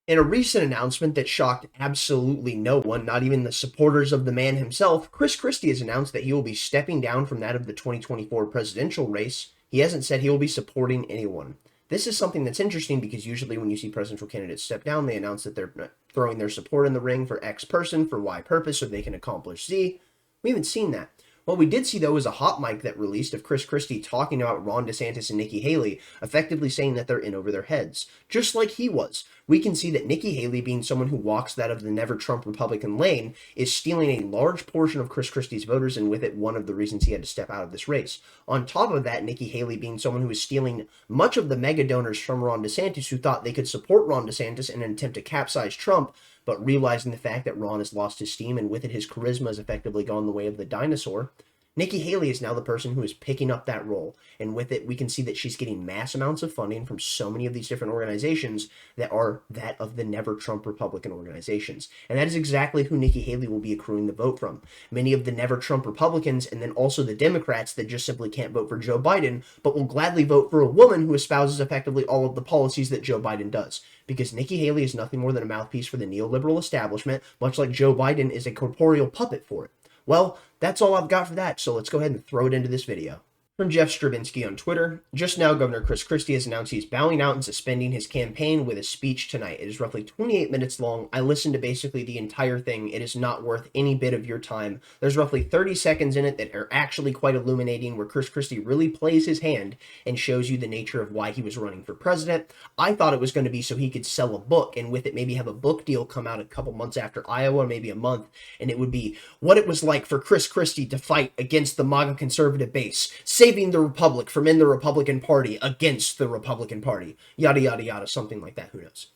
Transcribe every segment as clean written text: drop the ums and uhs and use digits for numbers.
In a recent announcement that shocked absolutely no one, not even the supporters of the man himself, Chris Christie has announced that he will be stepping down from that of the 2024 presidential race. He hasn't said he will be supporting anyone. This is something that's interesting because usually when you see presidential candidates step down, they announce that they're throwing their support in the ring for X person for Y purpose so they can accomplish Z. We haven't seen that. What we did see, though, was a hot mic that released of Chris Christie talking about Ron DeSantis and Nikki Haley, effectively saying that they're in over their heads, just like he was. We can see that Nikki Haley, being someone who walks that of the never Trump Republican lane, is stealing a large portion of Chris Christie's voters, and with it, one of the reasons he had to step out of this race. On top of that, Nikki Haley being someone who is stealing much of the mega donors from Ron DeSantis, who thought they could support Ron DeSantis in an attempt to capsize Trump, but realizing the fact that Ron has lost his steam and with it his charisma has effectively gone the way of the dinosaur, Nikki Haley is now the person who is picking up that role. And with it, we can see that she's getting mass amounts of funding from so many of these different organizations that are that of the never Trump Republican organizations. And that is exactly who Nikki Haley will be accruing the vote from. Many of the never Trump Republicans and then also the Democrats that just simply can't vote for Joe Biden, but will gladly vote for a woman who espouses effectively all of the policies that Joe Biden does. Because Nikki Haley is nothing more than a mouthpiece for the neoliberal establishment, much like Joe Biden is a corporeal puppet for it. Well, that's all I've got for that, so let's go ahead and throw it into this video. From Jeff Stravinsky on Twitter, just now Governor Chris Christie has announced he's bowing out and suspending his campaign with a speech tonight. It is roughly 28 minutes long. I listened to basically the entire thing. It is not worth any bit of your time. There's roughly 30 seconds in it that are actually quite illuminating, where Chris Christie really plays his hand and shows you the nature of why he was running for president. I thought it was going to be so he could sell a book, and with it maybe have a book deal come out a couple months after Iowa, maybe a month, and it would be what it was like for Chris Christie to fight against the MAGA conservative base, saving the Republic from in the Republican Party against the Republican Party, yada, yada, yada, something like that, who knows.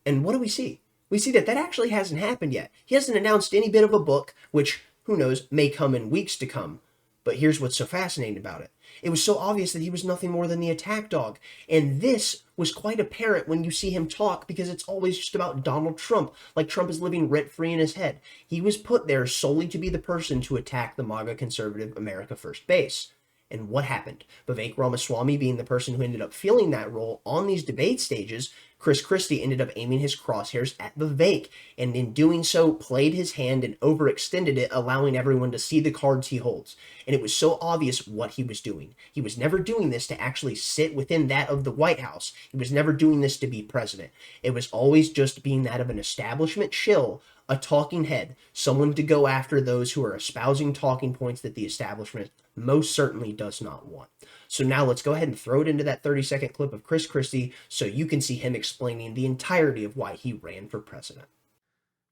And what do we see? We see that actually hasn't happened yet. He hasn't announced any bit of a book, which, who knows, may come in weeks to come. But here's what's so fascinating about it. It was so obvious that he was nothing more than the attack dog. And this was quite apparent when you see him talk, because it's always just about Donald Trump, like Trump is living rent-free in his head. He was put there solely to be the person to attack the MAGA conservative America First base. And what happened? Vivek Ramaswamy being the person who ended up filling that role on these debate stages, Chris Christie ended up aiming his crosshairs at Vivek, and in doing so, played his hand and overextended it, allowing everyone to see the cards he holds. And it was so obvious what he was doing. He was never doing this to actually sit within that of the White House. He was never doing this to be president. It was always just being that of an establishment shill, a talking head, someone to go after those who are espousing talking points that the establishment most certainly does not want. So now let's go ahead and throw it into that 30-second clip of Chris Christie so you can see him explaining the entirety of why he ran for president.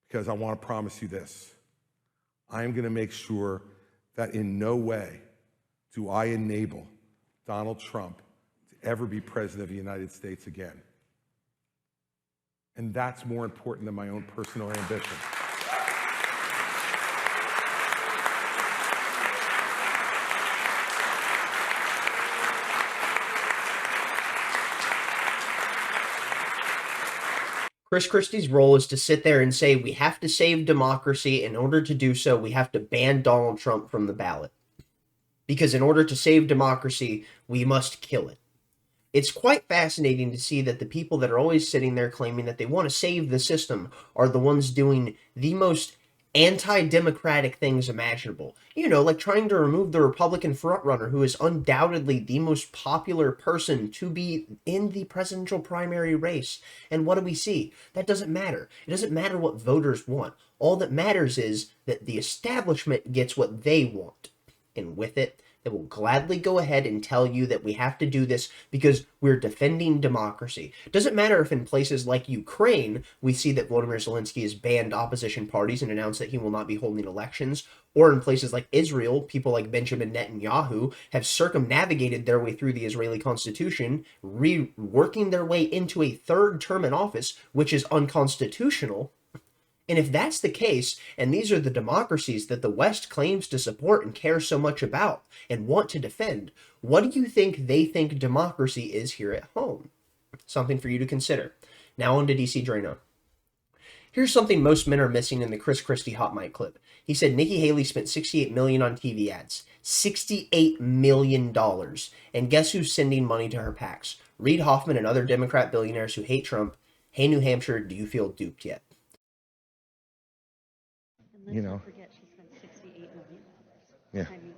Because I want to promise you this. I am going to make sure that in no way do I enable Donald Trump to ever be president of the United States again. And that's more important than my own personal ambition. Chris Christie's role is to sit there and say, we have to save democracy. In order to do so, we have to ban Donald Trump from the ballot. Because in order to save democracy, we must kill it. It's quite fascinating to see that the people that are always sitting there claiming that they want to save the system are the ones doing the most anti-democratic things imaginable. You know, like trying to remove the Republican frontrunner, who is undoubtedly the most popular person to be in the presidential primary race. And what do we see? That doesn't matter. It doesn't matter what voters want. All that matters is that the establishment gets what they want. And with it, they will gladly go ahead and tell you that we have to do this because we're defending democracy. It doesn't matter if in places like Ukraine, we see that Volodymyr Zelensky has banned opposition parties and announced that he will not be holding elections, or in places like Israel, people like Benjamin Netanyahu have circumnavigated their way through the Israeli constitution, reworking their way into a third term in office, which is unconstitutional. And if that's the case, and these are the democracies that the West claims to support and care so much about and want to defend, what do you think they think democracy is here at home? Something for you to consider. Now on to DC Drano. Here's something most men are missing in the Chris Christie hot mic clip. He said Nikki Haley spent $68 million on TV ads. $68 million. And guess who's sending money to her PACs? Reid Hoffman and other Democrat billionaires who hate Trump Hey, New Hampshire, do you feel duped yet? You know, forget she spent $68 million. Yeah. I mean,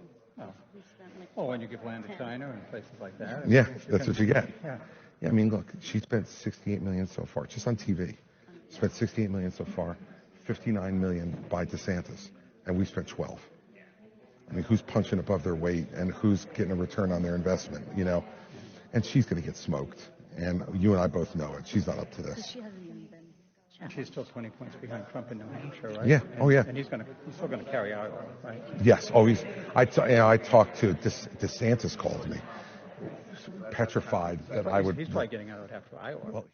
we spent like. Well, when you give land to China and places like that. Yeah, that's what you get. Yeah. Yeah, I mean, look, she spent $68 million so far, just on TV. Spent $68 million so far, $59 million by DeSantis, and we spent 12. I mean, who's punching above their weight and who's getting a return on their investment, you know? And she's going to get smoked, and you and I both know it. She's not up to this. She hasn't even been. And she's still 20 points behind Trump in New Hampshire, right? Yeah. Oh, yeah. And he's still going to carry Iowa, right? Yes. Always. I talked to DeSantis called me, petrified that I would. He's probably getting out after Iowa. Well,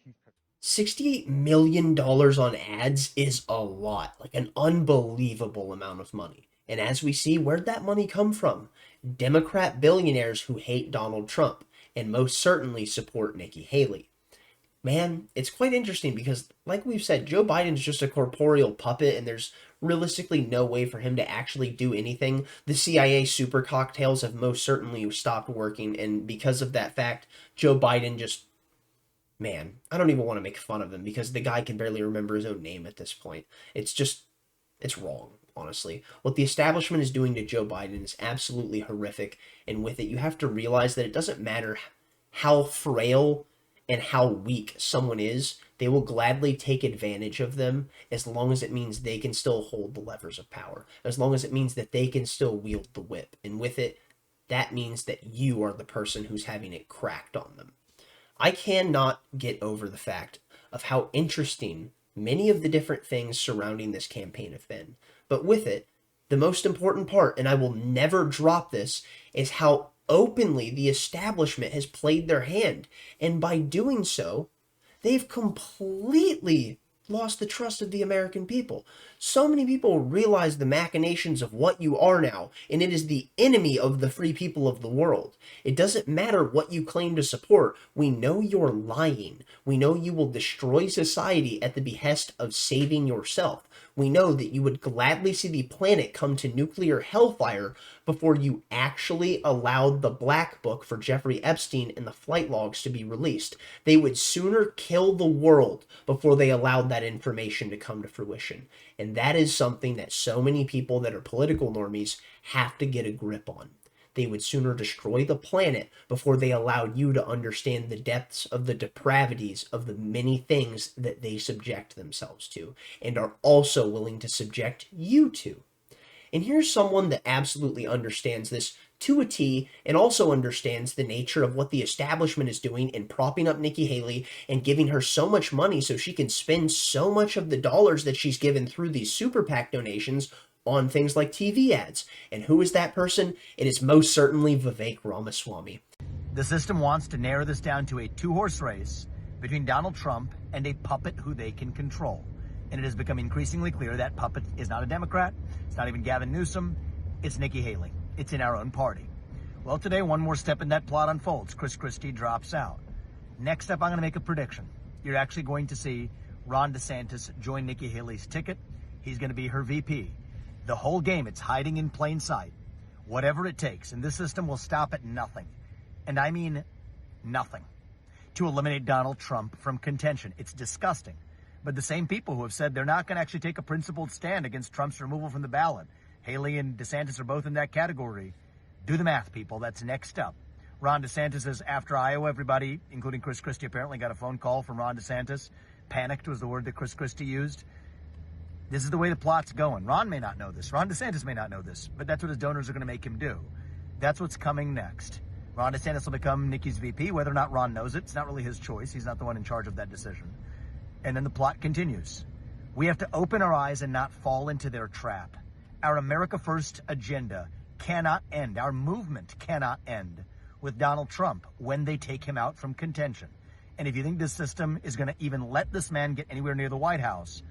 $68 million on ads is a lot, like an unbelievable amount of money. And as we see, where'd that money come from? Democrat billionaires who hate Donald Trump and most certainly support Nikki Haley. Man, it's quite interesting because, like we've said, Joe Biden's just a corporeal puppet and there's realistically no way for him to actually do anything. The CIA super cocktails have most certainly stopped working, and because of that fact, Joe Biden just, man, I don't even want to make fun of him because the guy can barely remember his own name at this point. It's wrong, honestly. What the establishment is doing to Joe Biden is absolutely horrific, and with it, you have to realize that it doesn't matter how frail and how weak someone is, they will gladly take advantage of them as long as it means they can still hold the levers of power, as long as it means that they can still wield the whip. And with it, that means that you are the person who's having it cracked on them. I cannot get over the fact of how interesting many of the different things surrounding this campaign have been. But with it, the most important part, and I will never drop this, is how openly the establishment has played their hand. And by doing so, they've completely lost the trust of the American people. So many people realize the machinations of what you are now, and it is the enemy of the free people of the world. It doesn't matter what you claim to support. We know you're lying. We know you will destroy society at the behest of saving yourself. We know that you would gladly see the planet come to nuclear hellfire before you actually allowed the black book for Jeffrey Epstein and the flight logs to be released. They would sooner kill the world before they allowed that information to come to fruition. And that is something that so many people that are political normies have to get a grip on. They would sooner destroy the planet before they allowed you to understand the depths of the depravities of the many things that they subject themselves to and are also willing to subject you to. And here's someone that absolutely understands this to a T and also understands the nature of what the establishment is doing in propping up Nikki Haley and giving her so much money so she can spend so much of the dollars that she's given through these super PAC donations on things like TV ads. And who is that person? It is most certainly Vivek Ramaswamy. The system wants to narrow this down to a two-horse race between Donald Trump and a puppet who they can control. And it has become increasingly clear that puppet is not a Democrat. It's not even Gavin Newsom. It's Nikki Haley. It's in our own party. Well, today, one more step in that plot unfolds. Chris Christie drops out. Next up, I'm going to make a prediction. You're actually going to see Ron DeSantis join Nikki Haley's ticket. He's going to be her VP. The whole game, it's hiding in plain sight. Whatever it takes, and this system will stop at nothing. And I mean nothing. To eliminate Donald Trump from contention. It's disgusting. But the same people who have said they're not going to actually take a principled stand against Trump's removal from the ballot. Haley and DeSantis are both in that category. Do the math, people. That's next up. Ron DeSantis says after Iowa, everybody, including Chris Christie, apparently got a phone call from Ron DeSantis. Panicked was the word that Chris Christie used. This is the way the plot's going. Ron may not know this. Ron DeSantis may not know this, but that's what his donors are going to make him do. That's what's coming next. Ron DeSantis will become Nikki's VP, whether or not Ron knows it. It's not really his choice. He's not the one in charge of that decision. And then the plot continues. We have to open our eyes and not fall into their trap. Our America First agenda cannot end. Our movement cannot end with Donald Trump when they take him out from contention. And if you think this system is going to even let this man get anywhere near the White House,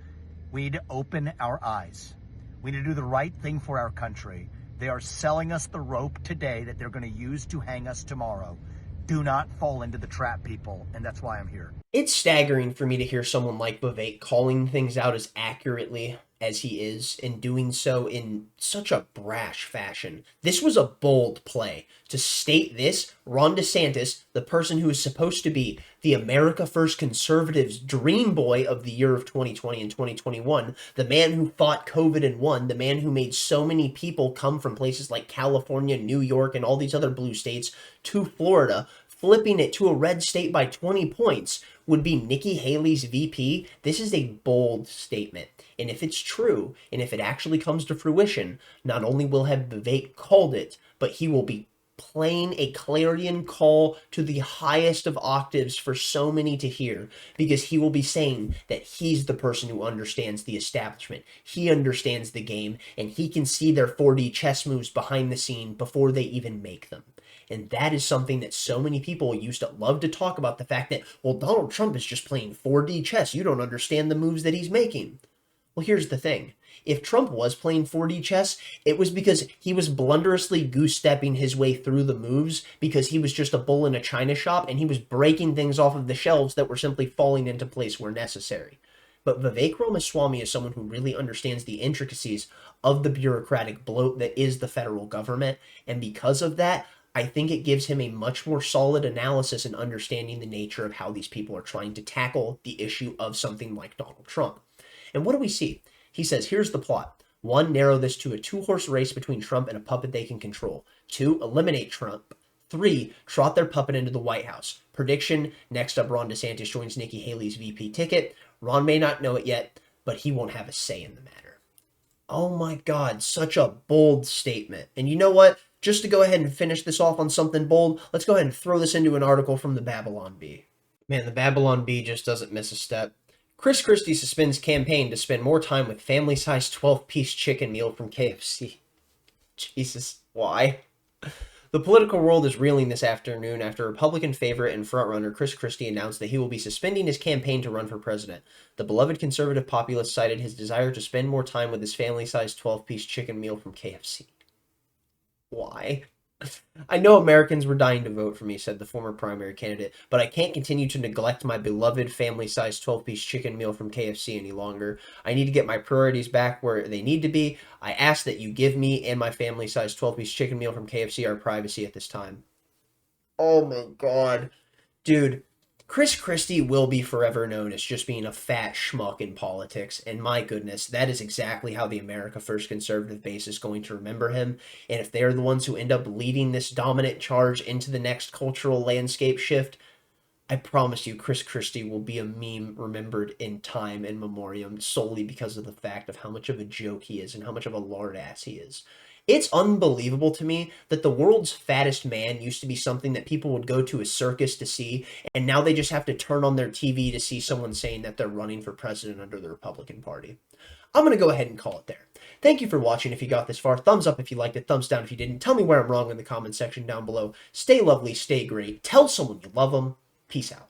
we need to open our eyes. We need to do the right thing for our country. They are selling us the rope today that they're going to use to hang us tomorrow. Do not fall into the trap, people, and that's why I'm here. It's staggering for me to hear someone like Vivek calling things out as accurately as he is, and doing so in such a brash fashion. This was a bold play to state this. Ron DeSantis, the person who is supposed to be the America First conservatives' dream boy of the year of 2020 and 2021, the man who fought COVID and won, the man who made so many people come from places like California, New York, and all these other blue states to Florida, flipping it to a red state by 20 points, would be Nikki Haley's VP. This is a bold statement. And if it's true, and if it actually comes to fruition, not only will have Vivek called it, but he will be playing a clarion call to the highest of octaves for so many to hear, because he will be saying that he's the person who understands the establishment. He understands the game, and he can see their 4D chess moves behind the scene before they even make them. And that is something that so many people used to love to talk about, the fact that, well, Donald Trump is just playing 4D chess. You don't understand the moves that he's making. Well, here's the thing. If Trump was playing 4D chess, it was because he was blunderously goose-stepping his way through the moves, because he was just a bull in a china shop, and he was breaking things off of the shelves that were simply falling into place where necessary. But Vivek Ramaswamy is someone who really understands the intricacies of the bureaucratic bloat that is the federal government, and because of that, I think it gives him a much more solid analysis in understanding the nature of how these people are trying to tackle the issue of something like Donald Trump. And what do we see? He says, here's the plot. 1, narrow this to a 2-horse race between Trump and a puppet they can control. 2, eliminate Trump. 3, trot their puppet into the White House. Prediction, next up Ron DeSantis joins Nikki Haley's VP ticket. Ron may not know it yet, but he won't have a say in the matter. Oh my God, such a bold statement. And you know what? Just to go ahead and finish this off on something bold, let's go ahead and throw this into an article from the Babylon Bee. Man, the Babylon Bee just doesn't miss a step. Chris Christie suspends campaign to spend more time with family-sized 12-piece chicken meal from KFC. Jesus, why? The political world is reeling this afternoon after Republican favorite and frontrunner Chris Christie announced that he will be suspending his campaign to run for president. The beloved conservative populist cited his desire to spend more time with his family-sized 12-piece chicken meal from KFC. Why? I know Americans were dying to vote for me, said the former primary candidate, but I can't continue to neglect my beloved family-sized 12-piece chicken meal from KFC any longer. I need to get my priorities back where they need to be. I ask that you give me and my family-sized 12-piece chicken meal from KFC our privacy at this time. Oh my God. Dude, Chris Christie will be forever known as just being a fat schmuck in politics, and my goodness, that is exactly how the America First conservative base is going to remember him, and if they're the ones who end up leading this dominant charge into the next cultural landscape shift, I promise you Chris Christie will be a meme remembered in time and memoriam solely because of the fact of how much of a joke he is and how much of a lard ass he is. It's unbelievable to me that the world's fattest man used to be something that people would go to a circus to see, and now they just have to turn on their TV to see someone saying that they're running for president under the Republican Party. I'm going to go ahead and call it there. Thank you for watching if you got this far. Thumbs up if you liked it, thumbs down if you didn't. Tell me where I'm wrong in the comment section down below. Stay lovely, stay great. Tell someone you love them. Peace out.